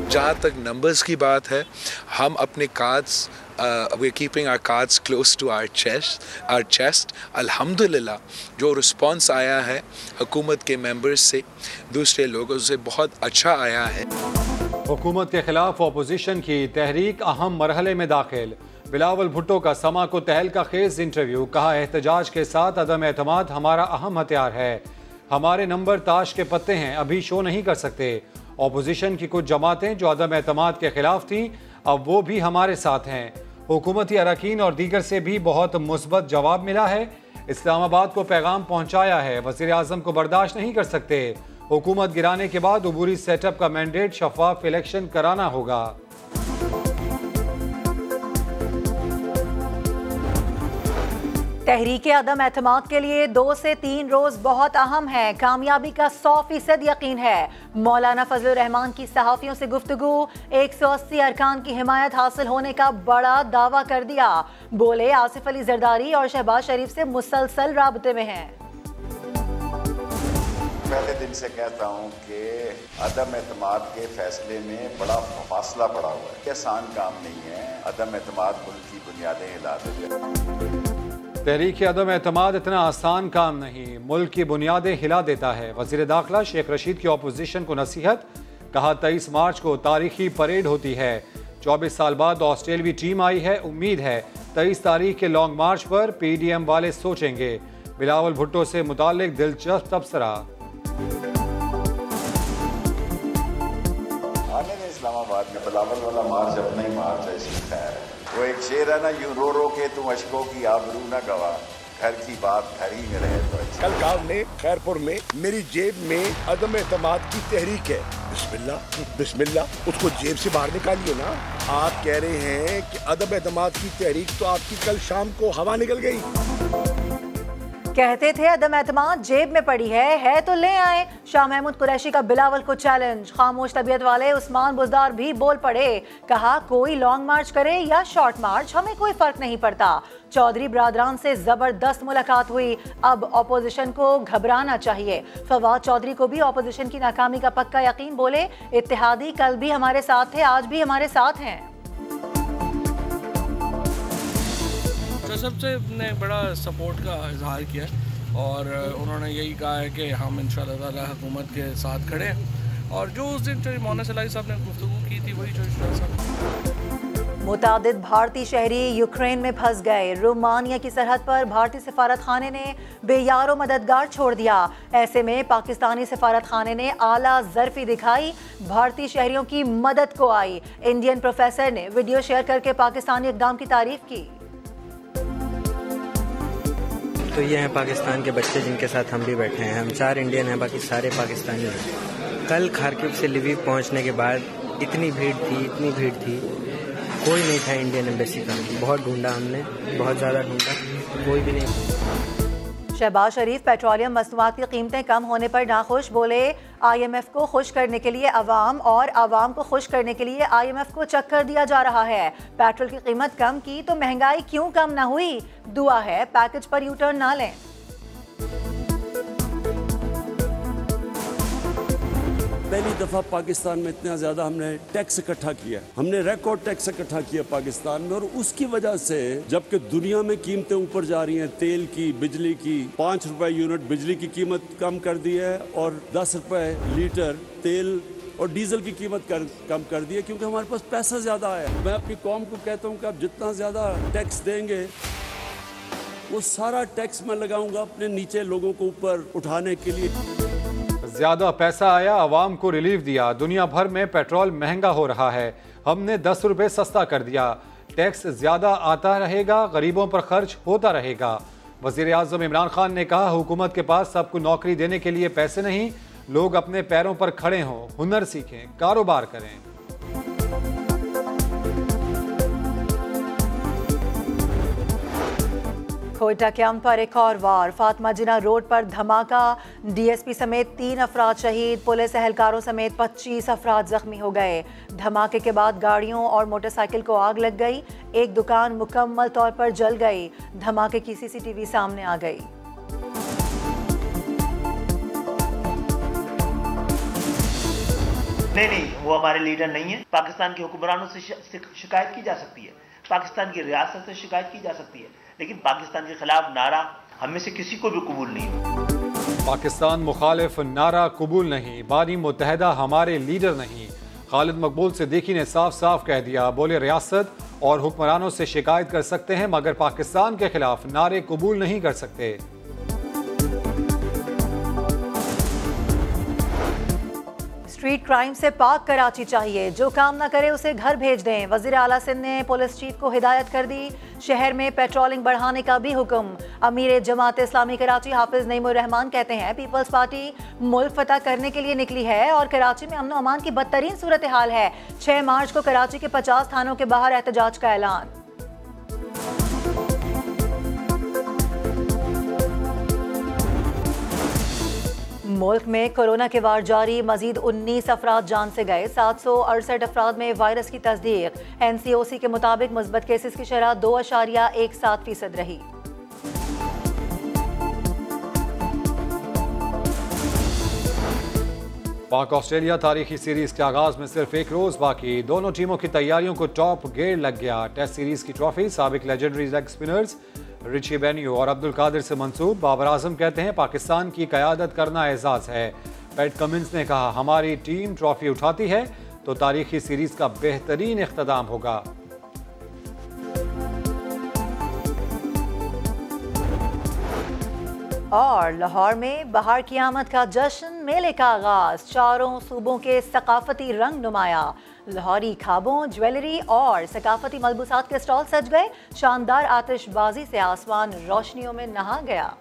जहाँ तक नंबर्स की बात है, हम अपने cards we're keeping our cards close to our chest. अल्हम्दुलिल्लाह जो रिस्पॉन्स आया है हुकूमत के मेंबर्स से, दूसरे लोगों से बहुत अच्छा आया है। हुकूमत के खिलाफ अपोजिशन की तहरीक अहम मरहले में दाखिल। बिलावल भुट्टो का समा को तहलका खेज इंटरव्यू, कहा एहतजाज के साथ अदम एतमाद हमारा अहम हथियार है। हमारे नंबर ताश के पत्ते हैं, अभी शो नहीं कर सकते। अपोजिशन की कुछ जमातें जो अदम एतमाद के खिलाफ थीं, अब वो भी हमारे साथ हैं। हुकूमती अरकान और दीगर से भी बहुत मुस्बत जवाब मिला है। इस्लामाबाद को पैगाम पहुंचाया है, वज़ीर आज़म को बर्दाश्त नहीं कर सकते। हुकूमत गिराने के बाद अबूरी सेटअप का मैंडेट शफाफ इलेक्शन कराना होगा। तहरीके अदम एतमाद के लिए 2 से 3 रोज बहुत अहम है, कामयाबी का 100% यकीन है। मौलाना फजलुर रहमान की सहाफ़ियों से गुफ्तगू, 180 अरकान की हिमायत हासिल होने का बड़ा दावा कर दिया। बोले आसिफ अली जरदारी और शहबाज शरीफ से मुसलसल राबते में हैं। पहले दिन से कहता हूँ कि अदम एतमाद के फैसले में बड़ा फासला पड़ा हुआ है। आसान काम नहीं है, अदम एतमाद मुल्क की बुनियादें हिला देते। तहरीक अदम एतमाद इतना आसान काम नहीं, मुल्क की बुनियादें हिला देता है। वज़ीर दाखिला शेख रशीद की अपोजिशन को नसीहत, कहा 23 मार्च को तारीखी परेड होती है। 24 साल बाद ऑस्ट्रेलवी टीम आई है, उम्मीद है 23 तारीख के लॉन्ग मार्च पर PDM वाले सोचेंगे। बिलावल भुट्टो से मुताल्लिक दिलचस्प तबसरा। इस्लामाबाद में बिलावल वाला मार्च अपना ही मार्च है, इसकी खैर है। वो एक शेर है ना, यूं रो रो के तुम अशकों की आबरू न गवा, घर की बात घर ही में रहे तो अच्छा। कल गाँव ने खैरपुर में मेरी जेब में अदम एतमाद की तहरीक है, बिस्मिल्लाह बिस्मिल्लाह, उसको जेब से बाहर निकालिए ना। आप कह रहे हैं कि अदम एतमाद की तहरीक तो आपकी कल शाम को हवा निकल गई। कहते थे अदम एतमाद जेब में पड़ी है तो ले आए। शाह महमूद कुरैशी का बिलावल को चैलेंज, खामोश तबीयत वाले उस्मान बुज़दार भी बोल पड़े। कहा कोई लॉन्ग मार्च करे या शॉर्ट मार्च, हमें कोई फर्क नहीं पड़ता। चौधरी ब्रादरान से जबरदस्त मुलाकात हुई, अब अपोजिशन को घबराना चाहिए। फवाद चौधरी को भी अपोजिशन की नाकामी का पक्का यकीन, बोले इत्तेहादी कल भी हमारे साथ थे, आज भी हमारे साथ हैं। सबसे ने बड़ा सपोर्ट का इजहार किया और उन्होंने यही कहा है कि हम इंशाअल्लाह ताला हुकूमत के साथ खड़े हैं, और जो उस दिन मौलाना सलाई साहब ने गुफ्तगू की थी वही जो मुतादिद भारतीय शहरी यूक्रेन में फंस गए। रोमानिया की सरहद पर भारतीय सफारत खाने ने बेयारो मददगार छोड़ दिया। ऐसे में पाकिस्तानी सफारत खाने ने आला ज़र्फी दिखाई, भारतीय शहरियों की मदद को आई। इंडियन प्रोफेसर ने वीडियो शेयर करके पाकिस्तानी इक़दाम की तारीफ की। तो ये हैं पाकिस्तान के बच्चे जिनके साथ हम भी बैठे हैं। हम 4 इंडियन हैं, बाकी सारे पाकिस्तानी हैं। कल खार्किव से लिविव पहुंचने के बाद इतनी भीड़ थी, कोई नहीं था इंडियन एम्बेसी का। बहुत ढूंढा हमने, बहुत ज़्यादा ढूंढा, कोई भी नहीं। शहबाज शरीफ पेट्रोलियम मसनूआत की कीमतें कम होने पर नाखुश, बोले IMF को खुश करने के लिए अवाम और अवाम को खुश करने के लिए IMF को चक्कर दिया जा रहा है। पेट्रोल की कीमत कम की तो महंगाई क्यों कम ना हुई? दुआ है पैकेज पर यूटर्न ना लें। पहली दफ़ा पाकिस्तान में इतना ज़्यादा हमने टैक्स इकट्ठा किया, हमने रिकॉर्ड टैक्स इकट्ठा किया पाकिस्तान में, और उसकी वजह से जबकि दुनिया में कीमतें ऊपर जा रही हैं, तेल की, बिजली की, 5 रुपए यूनिट बिजली की कीमत कम कर दी है और 10 रुपए लीटर तेल और डीजल की कीमत कम कर दी है, क्योंकि हमारे पास पैसा ज़्यादा है। मैं अपनी कौम को कहता हूँ कि आप जितना ज़्यादा टैक्स देंगे वो सारा टैक्स मैं लगाऊंगा अपने नीचे लोगों को ऊपर उठाने के लिए। ज्यादा पैसा आया, आवाम को रिलीफ दिया। दुनिया भर में पेट्रोल महंगा हो रहा है, हमने 10 रुपए सस्ता कर दिया। टैक्स ज्यादा आता रहेगा, गरीबों पर खर्च होता रहेगा। वजीर आज़म इमरान खान ने कहा हुकूमत के पास सबको नौकरी देने के लिए पैसे नहीं, लोग अपने पैरों पर खड़े हों, हुनर सीखें, कारोबार करें। कोयटा कैंप पर एक और वार, फातिमा जिना रोड पर धमाका, DSP समेत 3 अफराद शहीद, पुलिस एहलकारों समेत 25 अफराद जख्मी हो गए। धमाके के बाद गाड़ियों और मोटरसाइकिल को आग लग गई, एक दुकान मुकम्मल तौर पर जल गई। धमाके की CCTV सामने आ गई। नहीं, वो हमारे लीडर नहीं है। पाकिस्तान के हुक्मरानों से शिकायत की जा सकती है, पाकिस्तान की रियासत से शिकायत की जा सकती है, लेकिन पाकिस्तान के खिलाफ नारा हम में से किसी को भी कबूल नहीं। पाकिस्तान मुखालिफ नारा कबूल नहीं, बानी मुत्तहदा हमारे लीडर नहीं। खालिद मकबूल सिद्दीकी ने साफ साफ कह दिया, बोले रियासत और हुक्मरानों से शिकायत कर सकते हैं मगर पाकिस्तान के खिलाफ नारे कबूल नहीं कर सकते। स्ट्रीट क्राइम से पाक कराची चाहिए, जो काम ना करे उसे घर भेज दें। वज़ीर आला सिंध ने पुलिस चीफ को हिदायत कर दी, शहर में पेट्रोलिंग बढ़ाने का भी हुक्म। अमीर जमात इस्लामी कराची हाफिज नईमुर रहमान कहते हैं पीपल्स पार्टी मुल्क फतह करने के लिए निकली है और कराची में अमन अमान की बदतरीन सूरत हाल है। 6 मार्च को कराची के 50 थानों के बाहर एहतजाज का ऐलान। मुल्क में कोरोना के वार जारी, मजीद 19 अफराद जान से गए, 768 अफराद में वायरस की तस्दीक। NCOC के मुताबिक मुस्बत केसेस की शरह 2.17% रही। पाक ऑस्ट्रेलिया तारीखी सीरीज के आगाज में सिर्फ एक रोज बाकी, दोनों टीमों की तैयारियों को टॉप गियर लग गया। टेस्ट सीरीज की ट्रॉफी साबिक लेजेंडरी लेग स्पिनर्स रिची बेन्यू और अब्दुल कादिर से मंसूब। बाबर आजम कहते हैं पाकिस्तान की क़यादत करना एजाज़ है। पैट कमिंस ने कहा हमारी टीम ट्रॉफी उठाती है तो तारीखी सीरीज का बेहतरीन इख्तिताम होगा। और लाहौर में बहार की आमद का जश्न, मेले का आगाज, चारों सूबों के सकाफती रंग नुमाया। लाहौरी खाबों, ज्वेलरी और सकाफती मलबूसात के स्टॉल सज गए। शानदार आतिशबाजी से आसमान रोशनियों में नहा गया।